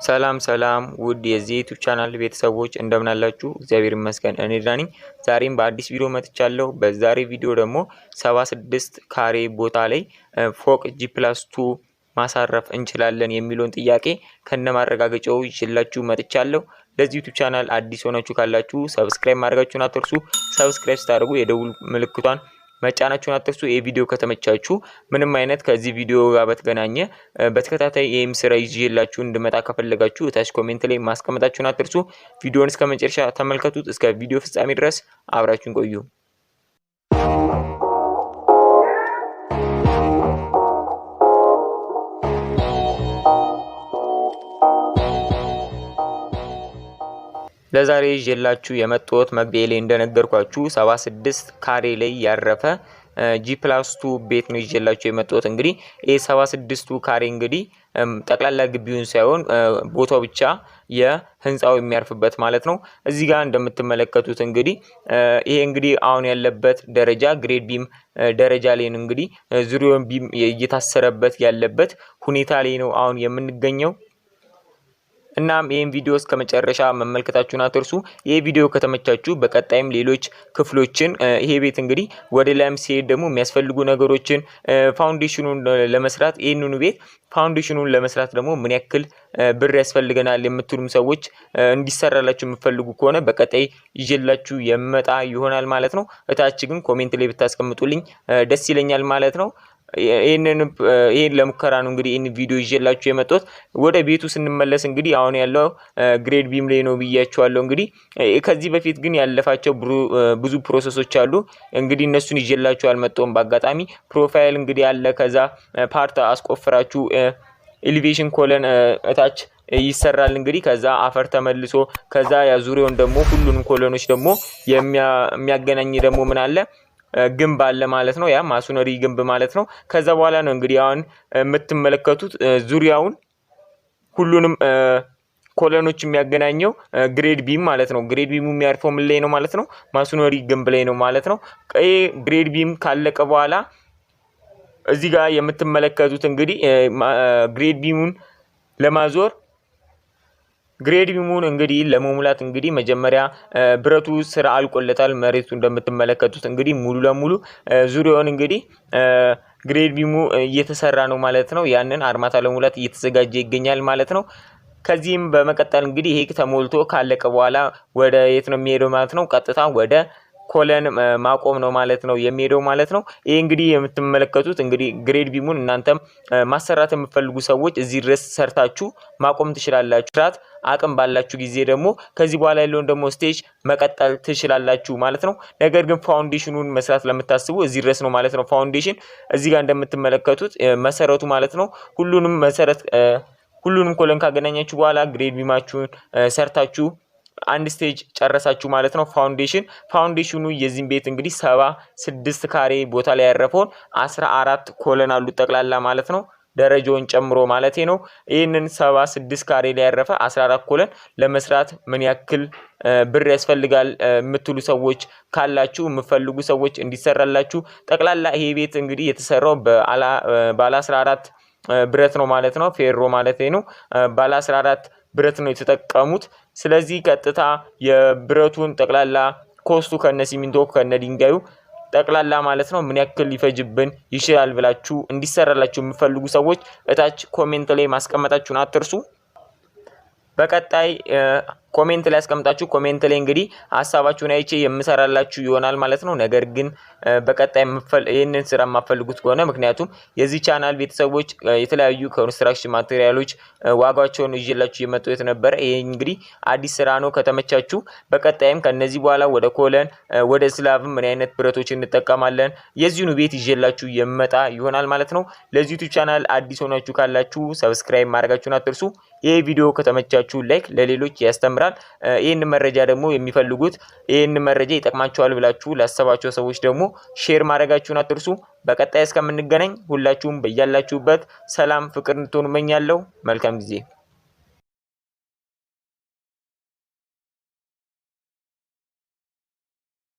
ሰላም ውድ የዚህ ዩቲዩብ ቻናል ቤተሰቦች እንደምን አላችሁ? እግዚአብሔር ይመስገን እኔ ደህና ነኝ። ዛሬም በአዲስ ቪዲዮ መጥቻለሁ። በዛሬ ቪዲዮ ደግሞ 76 ካሬ ቦታ ላይ ፎቅ G+2 ማሳረፍ እንችላለን የሚለውን ጥያቄ ከነማረጋገጫው ይዤላችሁ መጥቻለሁ። ለዚህ ዩቲዩብ ቻናል አዲስ ሆናችሁ ካላችሁ ሰብስክራይብ ማድረጋችሁን አትርሱ። ሰብስክራይብ ስታደርጉ የደውል ምልክቷን መጫናችሁን አትርሱ። የቪዲዮ ከተመቻችሁ ምንም አይነት ከዚህ ቪዲዮ ጋር በተገናኘ በተከታታይ ይሄም ስራ ይዤላችሁ እንድመጣ ከፈለጋችሁ ታች ኮሜንት ላይ ማስቀመጣችሁን አትርሱ። ቪዲዮውን እስከ መጨረሻ ተመልከቱት። እስከ ቪዲዮ ፍጻሜ ድረስ አብራችሁን ቆዩ። ለዛሬ ይዤላችሁ የመጣሁት መግቢያ ላይ እንደነገርኳችሁ 76 ካሬ ላይ ያረፈ G+2 ቤት ነው ይዤላችሁ የመጣሁት። እንግዲህ ይሄ 76ቱ ካሬ እንግዲህ ጠቅላላ ግቢውን ሳይሆን ቦታው ብቻ የህንጻው የሚያርፍበት ማለት ነው። እዚህ ጋር እንደምትመለከቱት እንግዲህ ይሄ እንግዲህ አሁን ያለበት ደረጃ ግሬድ ቢም ደረጃ ላይ ነው። እንግዲህ ዙሪያውን ቢም እየታሰረበት ያለበት ሁኔታ ላይ ነው አሁን የምንገኘው። እናም ይሄን ቪዲዮ እስከ መጨረሻ መመልከታችሁን አትርሱ። ይሄ ቪዲዮ ከተመቻችሁ በቀጣይም ሌሎች ክፍሎችን ይሄ ቤት እንግዲህ ወደ ላይም ሲሄድ ደግሞ የሚያስፈልጉ ነገሮችን ፋውንዴሽኑን ለመስራት ይሄንን ቤት ፋውንዴሽኑን ለመስራት ደግሞ ምን ያክል ብር ያስፈልገናል የምትሉም ሰዎች እንዲሰራላችሁ የምትፈልጉ ከሆነ በቀጣይ ይዤላችሁ የመጣ ይሆናል ማለት ነው። እታች ግን ኮሜንት ላይ ብታስቀምጡልኝ ደስ ይለኛል ማለት ነው። ይሄን ለሙከራ ነው እንግዲህ ይሄን ቪዲዮ ይዤላችሁ የመጣሁት። ወደ ቤቱ ስንመለስ እንግዲህ አሁን ያለው ግሬድ ቢም ላይ ነው ብያችኋለሁ። እንግዲህ ከዚህ በፊት ግን ያለፋቸው ብዙ ፕሮሰሶች አሉ። እንግዲህ እነሱን ይዤላችሁ አልመጣሁም። በአጋጣሚ ፕሮፋይል እንግዲህ ያለ ከዛ ፓርት አስቆፍራችሁ ኤሊቬሽን ኮለን እታች ይሰራል። እንግዲህ ከዛ አፈር ተመልሶ ከዛ ያዙሪውን ደግሞ ሁሉንም ኮለኖች ደግሞ የሚያገናኝ ደግሞ ምን አለ ግንብ አለ ማለት ነው። ያ ማሶነሪ ግንብ ማለት ነው። ከዛ በኋላ ነው እንግዲህ አሁን የምትመለከቱት ዙሪያውን ሁሉንም ኮለኖች የሚያገናኘው ግሬድ ቢም ማለት ነው። ግሬድ ቢሙ የሚያርፈው ምን ላይ ነው ማለት ነው? ማሶነሪ ግንብ ላይ ነው ማለት ነው። ይሄ ግሬድ ቢም ካለቀ በኋላ እዚህ ጋር የምትመለከቱት እንግዲህ ግሬድ ቢሙን ለማዞር ግሬድ ቢሙን እንግዲህ ለመሙላት እንግዲህ መጀመሪያ ብረቱ ስራ አልቆለታል። መሬቱ እንደምትመለከቱት እንግዲህ ሙሉ ለሙሉ ዙሪያውን እንግዲህ ግሬድ ቢሙ እየተሰራ ነው ማለት ነው። ያንን አርማታ ለመሙላት እየተዘጋጀ ይገኛል ማለት ነው። ከዚህም በመቀጠል እንግዲህ ይሄ ተሞልቶ ካለቀ በኋላ ወደ የት ነው የሚሄደው ማለት ነው? ቀጥታ ወደ ኮለን ማቆም ነው ማለት ነው የሚሄደው ማለት ነው። ይሄ እንግዲህ የምትመለከቱት እንግዲህ ግሬድ ቢሙን እናንተም ማሰራት የምትፈልጉ ሰዎች እዚህ ድረስ ሰርታችሁ ማቆም ትችላላችሁ። ስራት አቅም ባላችሁ ጊዜ ደግሞ ከዚህ በኋላ ያለውን ደግሞ ስቴጅ መቀጠል ትችላላችሁ ማለት ነው። ነገር ግን ፋውንዴሽኑን መስራት ለምታስቡ እዚህ ድረስ ነው ማለት ነው። ፋውንዴሽን እዚህ ጋር እንደምትመለከቱት መሰረቱ ማለት ነው። ሁሉንም ኮለን ካገናኛችሁ በኋላ ግሬድ ቢማችሁን ሰርታችሁ አንድ ስቴጅ ጨረሳችሁ ማለት ነው። ፋውንዴሽኑ የዚህን ቤት እንግዲህ 76 ካሬ ቦታ ላይ ያረፈውን 14 ኮለን አሉ ጠቅላላ ማለት ነው። ደረጃውን ጨምሮ ማለት ነው። ይሄንን 76 ካሬ ላይ ያረፈ 14 ኮለን ለመስራት ምን ያክል ብር ያስፈልጋል የምትሉ ሰዎች ካላችሁ የምትፈልጉ ሰዎች እንዲሰራላችሁ ጠቅላላ ይሄ ቤት እንግዲህ የተሰራው ባለ 14 ብረት ነው ማለት ነው። ፌሮ ማለት ነው። ባለ 14 ብረት ነው የተጠቀሙት። ስለዚህ ቀጥታ የብረቱን ጠቅላላ ኮስቱ ከነ ሲሚንቶ ከነ ድንጋዩ ጠቅላላ ማለት ነው ምን ያክል ሊፈጅብን ይችላል ብላችሁ እንዲሰራላችሁ የምትፈልጉ ሰዎች እታች ኮሜንት ላይ ማስቀመጣችሁን አትርሱ። በቀጣይ ኮሜንት ላይ አስቀምጣችሁ ኮሜንት ላይ እንግዲህ ሐሳባችሁን አይቼ የምሰራላችሁ ይሆናል ማለት ነው። ነገር ግን በቀጣይ ይሄንን ስራ የማፈልጉት ከሆነ ምክንያቱም የዚህ ቻናል ቤተሰቦች የተለያዩ ኮንስትራክሽን ማቴሪያሎች ዋጋቸውን ይዤላችሁ የመጣሁት ነበር። ይሄ እንግዲህ አዲስ ስራ ነው። ከተመቻችሁ በቀጣይም ከነዚህ በኋላ ወደ ኮለን ወደ ስላቭ ምን አይነት ብረቶችን እንጠቀማለን የዚህኑ ቤት ይዤላችሁ የመጣ ይሆናል ማለት ነው። ለዚህ ዩቲዩብ ቻናል አዲስ ሆናችሁ ካላችሁ ሰብስክራይብ ማድረጋችሁን አትርሱ። ይሄ ቪዲዮ ከተመቻችሁ ላይክ ለሌሎች ያስተምራል። ይሄን መረጃ ደግሞ የሚፈልጉት ይሄን መረጃ ይጠቅማቸዋል ብላችሁ ላሰባችሁ ሰዎች ደግሞ ሼር ማድረጋችሁን አትርሱ። በቀጣይ እስከምንገናኝ ሁላችሁም በያላችሁበት ሰላም ፍቅር እንድትሆኑ እመኛለሁ። መልካም ጊዜ